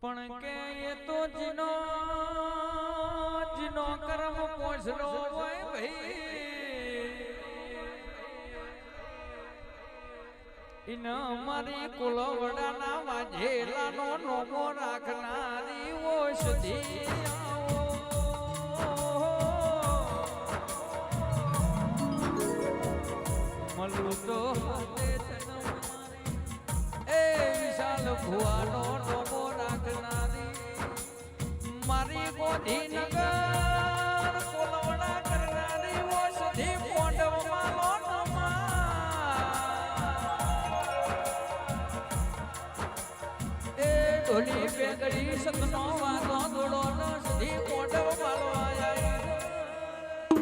પણ કે એ તો જીનો જીનો કર્મ પોસનો હોય ભાઈ ઇના મારી કુલવડાના વાજેલાનો નોમો રાખનારી ઓષધી મલુ તો એ વિશાલ ભુવાનો નોમો મારી ગોધી નગર કોલવડા કરનારી ઓષધી મોઢવમાં એ ઢોલી બેગડી સકનો વાતો દોડો ન સધી મોઢવમાં